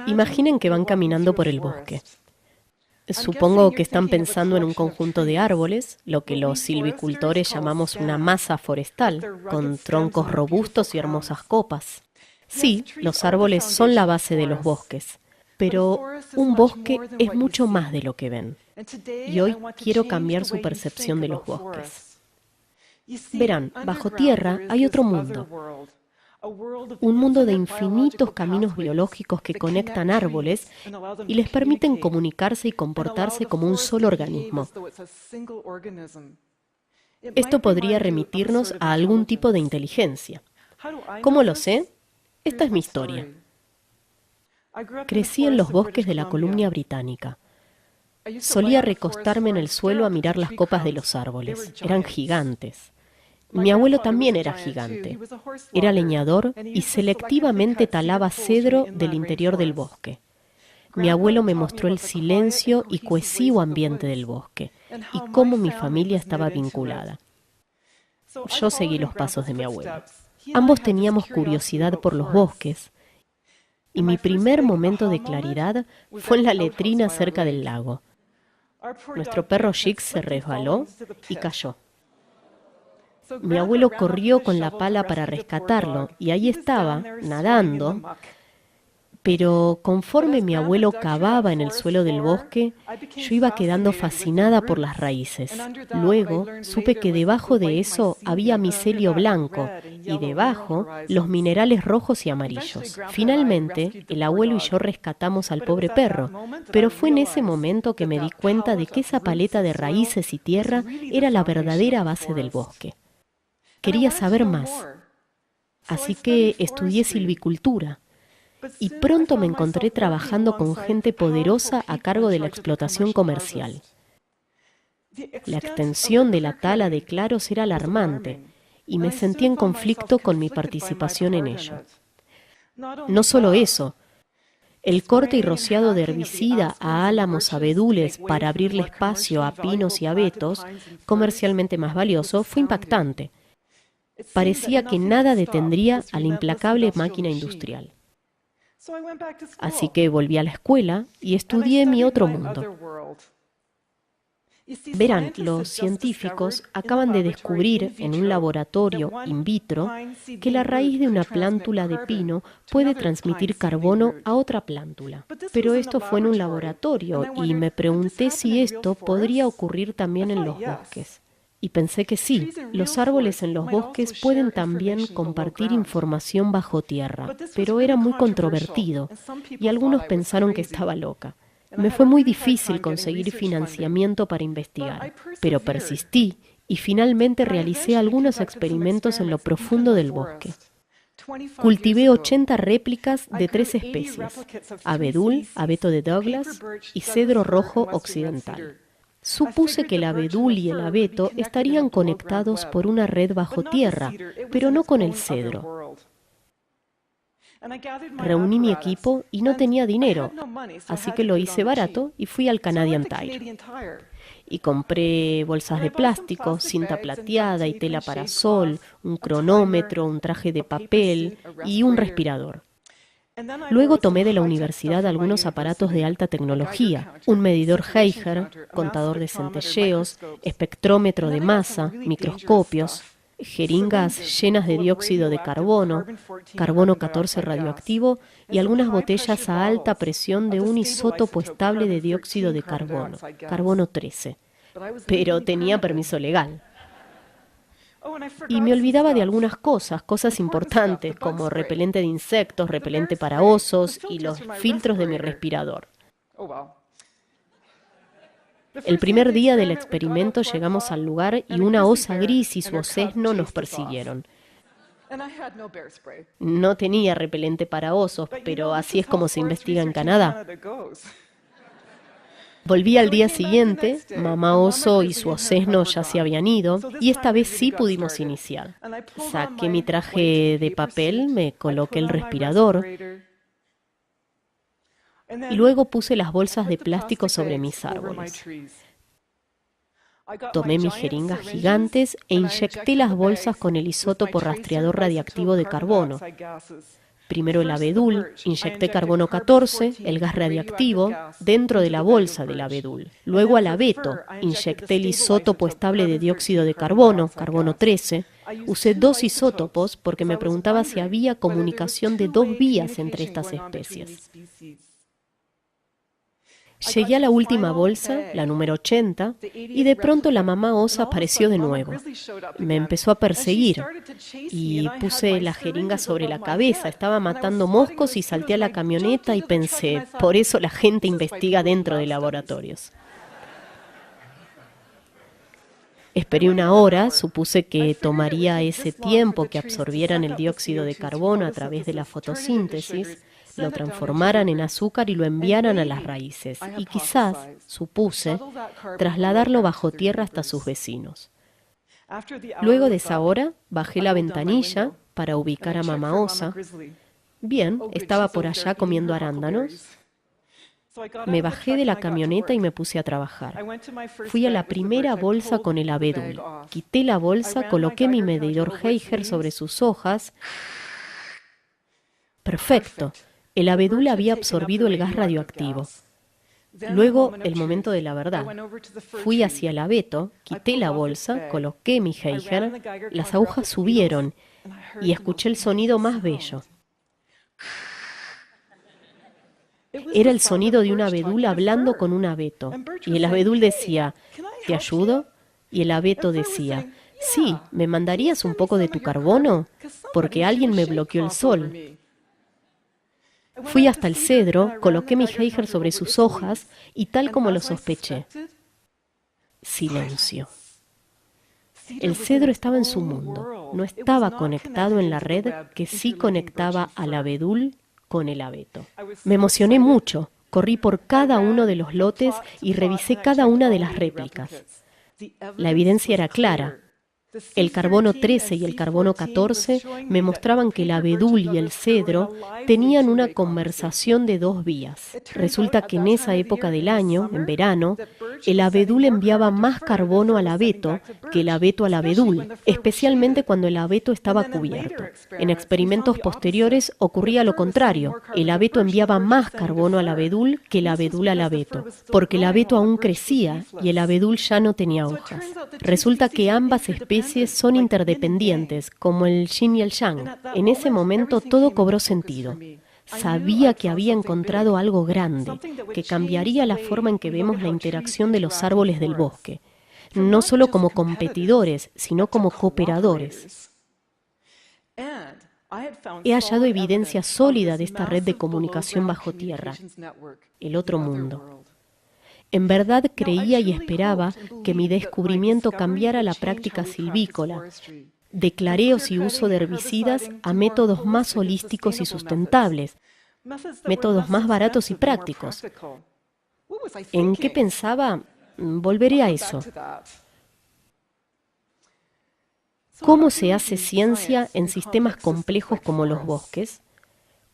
Imaginen que van caminando por el bosque. Supongo que están pensando en un conjunto de árboles, lo que los silvicultores llamamos una masa forestal, con troncos robustos y hermosas copas. Sí, los árboles son la base de los bosques, pero un bosque es mucho más de lo que ven. Y hoy quiero cambiar su percepción de los bosques. Verán, bajo tierra hay otro mundo. Un mundo de infinitos caminos biológicos que conectan árboles y les permiten comunicarse y comportarse como un solo organismo. Esto podría remitirnos a algún tipo de inteligencia. ¿Cómo lo sé? Esta es mi historia. Crecí en los bosques de la Columbia Británica. Solía recostarme en el suelo a mirar las copas de los árboles. Eran gigantes. Mi abuelo también era gigante. Era leñador y selectivamente talaba cedro del interior del bosque. Mi abuelo me mostró el silencio y cohesivo ambiente del bosque y cómo mi familia estaba vinculada. Yo seguí los pasos de mi abuelo. Ambos teníamos curiosidad por los bosques y mi primer momento de claridad fue en la letrina cerca del lago. Nuestro perro Jix se resbaló y cayó. Mi abuelo corrió con la pala para rescatarlo y ahí estaba, nadando, pero conforme mi abuelo cavaba en el suelo del bosque, yo iba quedando fascinada por las raíces. Luego supe que debajo de eso había micelio blanco y debajo los minerales rojos y amarillos. Finalmente, el abuelo y yo rescatamos al pobre perro, pero fue en ese momento que me di cuenta de que esa paleta de raíces y tierra era la verdadera base del bosque. Quería saber más, así que estudié silvicultura y pronto me encontré trabajando con gente poderosa a cargo de la explotación comercial. La extensión de la tala de claros era alarmante y me sentí en conflicto con mi participación en ello. No solo eso, el corte y rociado de herbicida a álamos abedules para abrirle espacio a pinos y abetos, comercialmente más valioso, fue impactante. Parecía que nada detendría a la implacable máquina industrial. Así que volví a la escuela y estudié mi otro mundo. Verán, los científicos acaban de descubrir en un laboratorio in vitro que la raíz de una plántula de pino puede transmitir carbono a otra plántula. Pero esto fue en un laboratorio y me pregunté si esto podría ocurrir también en los bosques. Y pensé que sí, los árboles en los bosques pueden también compartir información bajo tierra, pero era muy controvertido y algunos pensaron que estaba loca. Me fue muy difícil conseguir financiamiento para investigar, pero persistí y finalmente realicé algunos experimentos en lo profundo del bosque. Cultivé 80 réplicas de 3 especies, abedul, abeto de Douglas y cedro rojo occidental. Supuse que el abedul y el abeto estarían conectados por una red bajo tierra, pero no con el cedro. Reuní mi equipo y no tenía dinero, así que lo hice barato y fui al Canadian Tire. Y compré bolsas de plástico, cinta plateada y tela para sol, un cronómetro, un traje de papel y un respirador. Luego tomé de la universidad algunos aparatos de alta tecnología, un medidor Geiger, contador de centelleos, espectrómetro de masa, microscopios, jeringas llenas de dióxido de carbono, carbono 14 radioactivo y algunas botellas a alta presión de un isótopo estable de dióxido de carbono, carbono 13. Pero tenía permiso legal. Y me olvidaba de algunas cosas importantes, como repelente de insectos, repelente para osos y los filtros de mi respirador. El primer día del experimento llegamos al lugar y una osa gris y su osesno nos persiguieron. No tenía repelente para osos, pero así es como se investiga en Canadá. Volví al día siguiente, mamá oso y su osesno ya se habían ido, y esta vez sí pudimos iniciar. Saqué mi traje de papel, me coloqué el respirador, y luego puse las bolsas de plástico sobre mis árboles. Tomé mis jeringas gigantes e inyecté las bolsas con el isótopo rastreador radiactivo de carbono. Primero el abedul, inyecté carbono 14, el gas radiactivo, dentro de la bolsa del abedul. Luego al abeto, inyecté el isótopo estable de dióxido de carbono, carbono 13. Usé 2 isótopos porque me preguntaba si había comunicación de 2 vías entre estas especies. Llegué a la última bolsa, la número 80, y de pronto la mamá osa apareció de nuevo. Me empezó a perseguir y puse la jeringa sobre la cabeza. Estaba matando moscos y salté a la camioneta y pensé, por eso la gente investiga dentro de laboratorios. Esperé 1 hora, supuse que tomaría ese tiempo que absorbieran el dióxido de carbono a través de la fotosíntesis, lo transformaran en azúcar y lo enviaran a las raíces, y quizás, supuse, trasladarlo bajo tierra hasta sus vecinos. Luego de esa hora, bajé la ventanilla para ubicar a mamá osa. Bien, estaba por allá comiendo arándanos. Me bajé de la camioneta y me puse a trabajar. Fui a la primera bolsa con el abedul. Quité la bolsa, coloqué mi medidor Geiger sobre sus hojas. Perfecto. El abedul había absorbido el gas radioactivo. Luego, el momento de la verdad. Fui hacia el abeto, quité la bolsa, coloqué mi Geiger, las agujas subieron y escuché el sonido más bello. Era el sonido de un abedul hablando con un abeto. Y el abedul decía, ¿te ayudo? Y el abeto decía, sí, ¿me mandarías un poco de tu carbono? Porque alguien me bloqueó el sol. Fui hasta el cedro, coloqué mi Geiger sobre sus hojas y tal como lo sospeché, silencio. El cedro estaba en su mundo, no estaba conectado en la red que sí conectaba al abedul con el abeto. Me emocioné mucho, corrí por cada uno de los lotes y revisé cada una de las réplicas. La evidencia era clara. El carbono 13 y el carbono 14 me mostraban que el abedul y el cedro tenían una conversación de 2 vías. Resulta que en esa época del año, en verano, el abedul enviaba más carbono al abeto que el abeto al abedul, especialmente cuando el abeto estaba cubierto. En experimentos posteriores ocurría lo contrario. El abeto enviaba más carbono al abedul que el abedul al abeto, porque el abeto aún crecía y el abedul ya no tenía hojas. Resulta que ambas especies son interdependientes, como el yin y el yang. En ese momento todo cobró sentido. Sabía que había encontrado algo grande, que cambiaría la forma en que vemos la interacción de los árboles del bosque, no solo como competidores, sino como cooperadores. He hallado evidencia sólida de esta red de comunicación bajo tierra, el otro mundo. En verdad creía y esperaba que mi descubrimiento cambiara la práctica silvícola, de clareos y uso de herbicidas a métodos más holísticos y sustentables, métodos más baratos y prácticos. ¿En qué pensaba? Volveré a eso. ¿Cómo se hace ciencia en sistemas complejos como los bosques?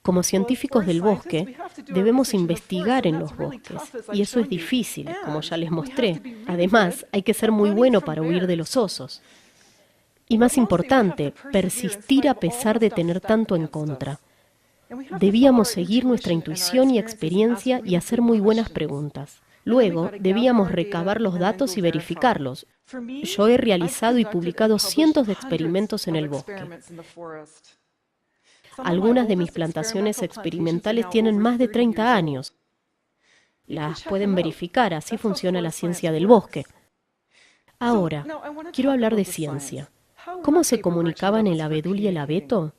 Como científicos del bosque, debemos investigar en los bosques, y eso es difícil, como ya les mostré. Además, hay que ser muy bueno para huir de los osos. Y más importante, persistir a pesar de tener tanto en contra. Debíamos seguir nuestra intuición y experiencia y hacer muy buenas preguntas. Luego, debíamos recabar los datos y verificarlos. Yo he realizado y publicado cientos de experimentos en el bosque. Algunas de mis plantaciones experimentales tienen más de 30 años. Las pueden verificar, así funciona la ciencia del bosque. Ahora, quiero hablar de ciencia. ¿Cómo se comunicaban el abedul y el abeto?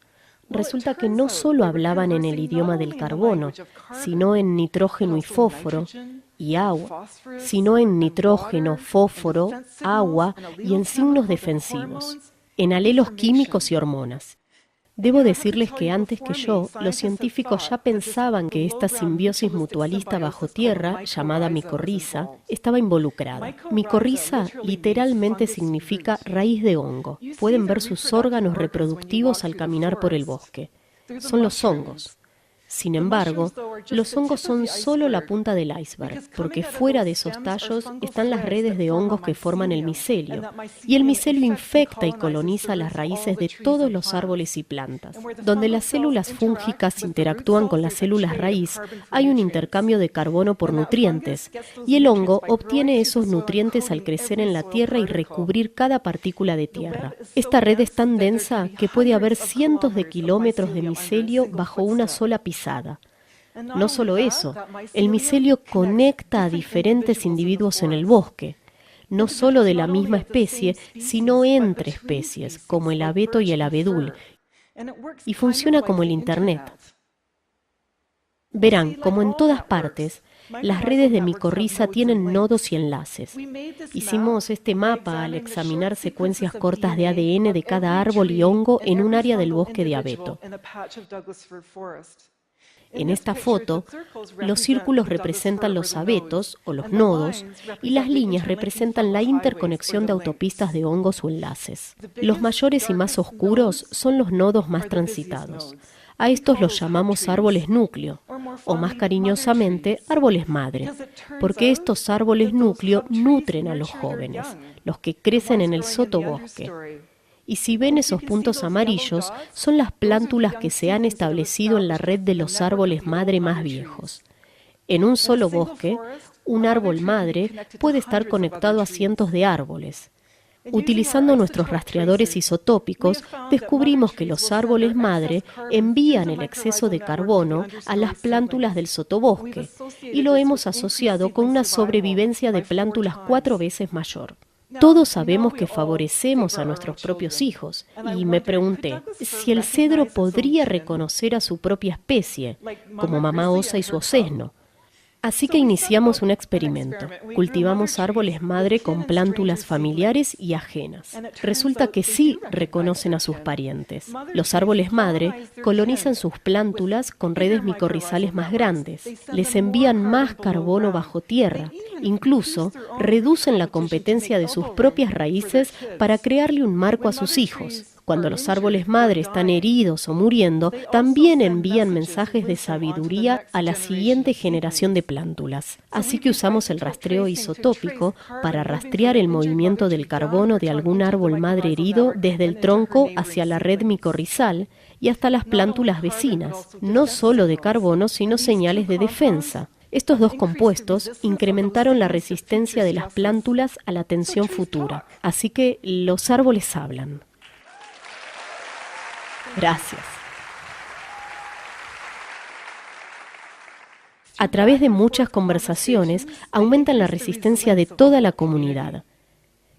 Resulta que no solo hablaban en el idioma del carbono, sino en nitrógeno y fósforo y agua, sino en nitrógeno, fósforo, agua y en signos defensivos, en alelos químicos y hormonas. Debo decirles que antes que yo, los científicos ya pensaban que esta simbiosis mutualista bajo tierra, llamada micorriza, estaba involucrada. Micorriza literalmente significa raíz de hongo. Pueden ver sus órganos reproductivos al caminar por el bosque. Son los hongos. Sin embargo, los hongos son solo la punta del iceberg, porque fuera de esos tallos están las redes de hongos que forman el micelio, y el micelio infecta y coloniza las raíces de todos los árboles y plantas. Donde las células fúngicas interactúan con las células raíz, hay un intercambio de carbono por nutrientes, y el hongo obtiene esos nutrientes al crecer en la tierra y recubrir cada partícula de tierra. Esta red es tan densa que puede haber cientos de kilómetros de micelio bajo una sola pisada. No solo eso, el micelio conecta a diferentes individuos en el bosque, no solo de la misma especie, sino entre especies, como el abeto y el abedul, y funciona como el Internet. Verán, como en todas partes, las redes de micorriza tienen nodos y enlaces. Hicimos este mapa al examinar secuencias cortas de ADN de cada árbol y hongo en un área del bosque de abeto. En esta foto, los círculos representan los abetos o los nodos y las líneas representan la interconexión de autopistas de hongos o enlaces. Los mayores y más oscuros son los nodos más transitados. A estos los llamamos árboles núcleo, o más cariñosamente, árboles madre, porque estos árboles núcleo nutren a los jóvenes, los que crecen en el sotobosque. Y si ven esos puntos amarillos, son las plántulas que se han establecido en la red de los árboles madre más viejos. En un solo bosque, un árbol madre puede estar conectado a cientos de árboles. Utilizando nuestros rastreadores isotópicos, descubrimos que los árboles madre envían el exceso de carbono a las plántulas del sotobosque y lo hemos asociado con una sobrevivencia de plántulas 4 veces mayor. Todos sabemos que favorecemos a nuestros propios hijos, y me pregunté si el cedro podría reconocer a su propia especie, como mamá osa y su osesno. Así que iniciamos un experimento. Cultivamos árboles madre con plántulas familiares y ajenas. Resulta que sí reconocen a sus parientes. Los árboles madre colonizan sus plántulas con redes micorrizales más grandes. Les envían más carbono bajo tierra. Incluso reducen la competencia de sus propias raíces para crearle un marco a sus hijos. Cuando los árboles madre están heridos o muriendo, también envían mensajes de sabiduría a la siguiente generación de plántulas. Así que usamos el rastreo isotópico para rastrear el movimiento del carbono de algún árbol madre herido desde el tronco hacia la red micorrizal y hasta las plántulas vecinas, no solo de carbono, sino señales de defensa. Estos dos compuestos incrementaron la resistencia de las plántulas a la tensión futura. Así que los árboles hablan. Gracias. A través de muchas conversaciones, aumentan la resistencia de toda la comunidad.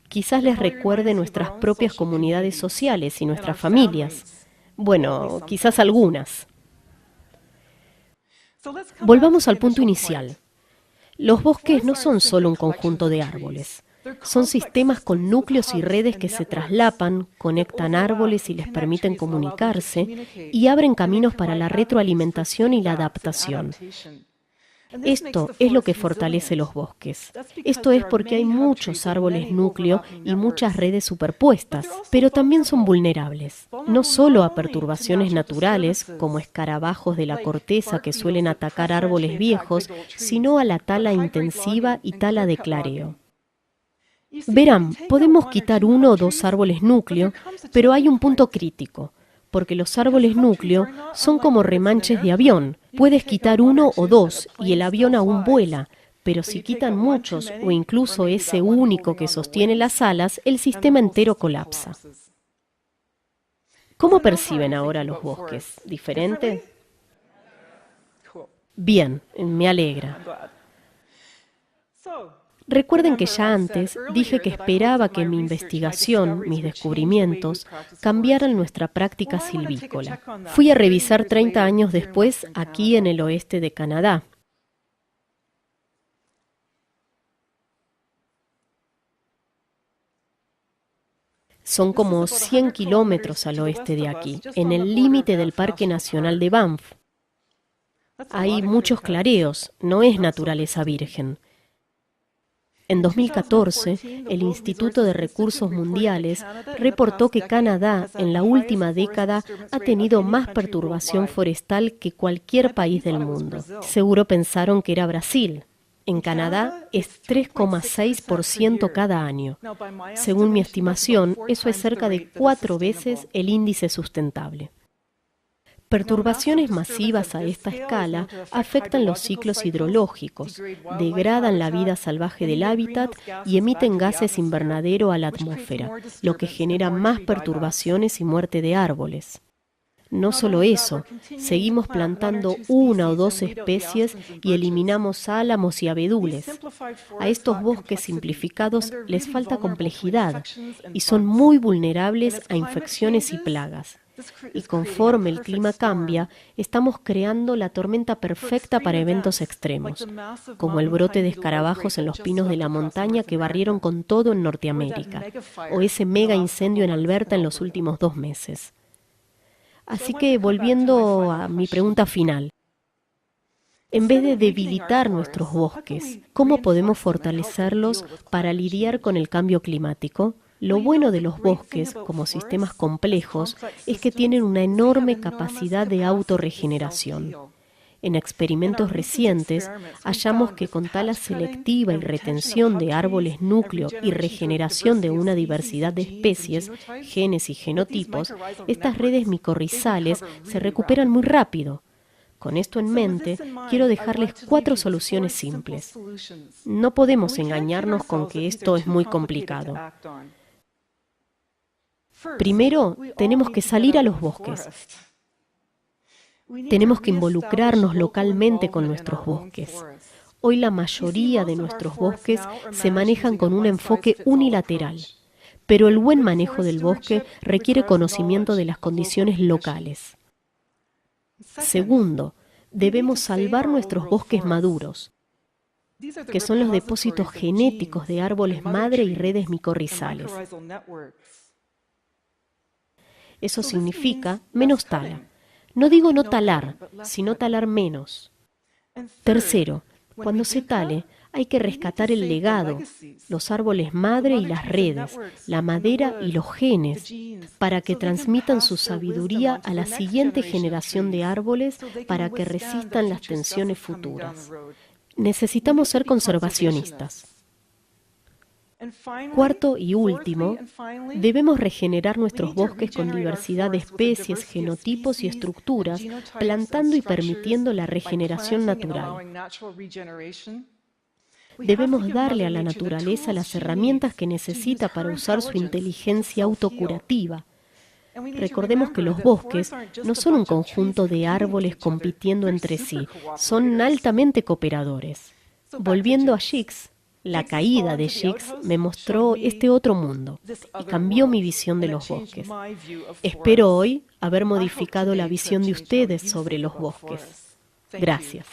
Quizás les recuerde nuestras propias comunidades sociales y nuestras familias. Bueno, quizás algunas. Volvamos al punto inicial. Los bosques no son solo un conjunto de árboles. Son sistemas con núcleos y redes que se traslapan, conectan árboles y les permiten comunicarse y abren caminos para la retroalimentación y la adaptación. Esto es lo que fortalece los bosques. Esto es porque hay muchos árboles núcleo y muchas redes superpuestas, pero también son vulnerables, no solo a perturbaciones naturales, como escarabajos de la corteza que suelen atacar árboles viejos, sino a la tala intensiva y tala de clareo. Verán, podemos quitar 1 o 2 árboles núcleo, pero hay un punto crítico, porque los árboles núcleo son como remanches de avión. Puedes quitar 1 o 2 y el avión aún vuela, pero si quitan muchos o incluso ese único que sostiene las alas, el sistema entero colapsa. ¿Cómo perciben ahora los bosques? ¿Diferente? Bien, me alegra. Recuerden que ya antes dije que esperaba que mi investigación, mis descubrimientos, cambiaran nuestra práctica silvícola. Fui a revisar 30 años después aquí en el oeste de Canadá. Son como 100 kilómetros al oeste de aquí, en el límite del Parque Nacional de Banff. Hay muchos clareos, no es naturaleza virgen. En 2014, el Instituto de Recursos Mundiales reportó que Canadá en la última década ha tenido más perturbación forestal que cualquier país del mundo. Seguro pensaron que era Brasil. En Canadá es 3,6% cada año. Según mi estimación, eso es cerca de 4 veces el índice sustentable. Perturbaciones masivas a esta escala afectan los ciclos hidrológicos, degradan la vida salvaje del hábitat y emiten gases invernadero a la atmósfera, lo que genera más perturbaciones y muerte de árboles. No solo eso, seguimos plantando 1 o 2 especies y eliminamos álamos y abedules. A estos bosques simplificados les falta complejidad y son muy vulnerables a infecciones y plagas. Y conforme el clima cambia, estamos creando la tormenta perfecta para eventos extremos, como el brote de escarabajos en los pinos de la montaña que barrieron con todo en Norteamérica, o ese mega incendio en Alberta en los últimos 2 meses. Así que, volviendo a mi pregunta final, en vez de debilitar nuestros bosques, ¿cómo podemos fortalecerlos para lidiar con el cambio climático? Lo bueno de los bosques, como sistemas complejos, es que tienen una enorme capacidad de autorregeneración. En experimentos recientes, hallamos que con tala selectiva y retención de árboles núcleo y regeneración de una diversidad de especies, genes y genotipos, estas redes micorrizales se recuperan muy rápido. Con esto en mente, quiero dejarles 4 soluciones simples. No podemos engañarnos con que esto es muy complicado. Primero, tenemos que salir a los bosques. Tenemos que involucrarnos localmente con nuestros bosques. Hoy la mayoría de nuestros bosques se manejan con un enfoque unilateral, pero el buen manejo del bosque requiere conocimiento de las condiciones locales. Segundo, debemos salvar nuestros bosques maduros, que son los depósitos genéticos de árboles madre y redes micorrizales. Eso significa menos tala. No digo no talar, sino talar menos. Tercero, cuando se tale, hay que rescatar el legado, los árboles madre y las redes, la madera y los genes, para que transmitan su sabiduría a la siguiente generación de árboles para que resistan las tensiones futuras. Necesitamos ser conservacionistas. Cuarto y último, debemos regenerar nuestros bosques con diversidad de especies, genotipos y estructuras, plantando y permitiendo la regeneración natural. Debemos darle a la naturaleza las herramientas que necesita para usar su inteligencia autocurativa. Recordemos que los bosques no son un conjunto de árboles compitiendo entre sí, son altamente cooperadores. Volviendo a Jix, la caída de Jix me mostró este otro mundo y cambió mi visión de los bosques. Espero hoy haber modificado la visión de ustedes sobre los bosques. Gracias.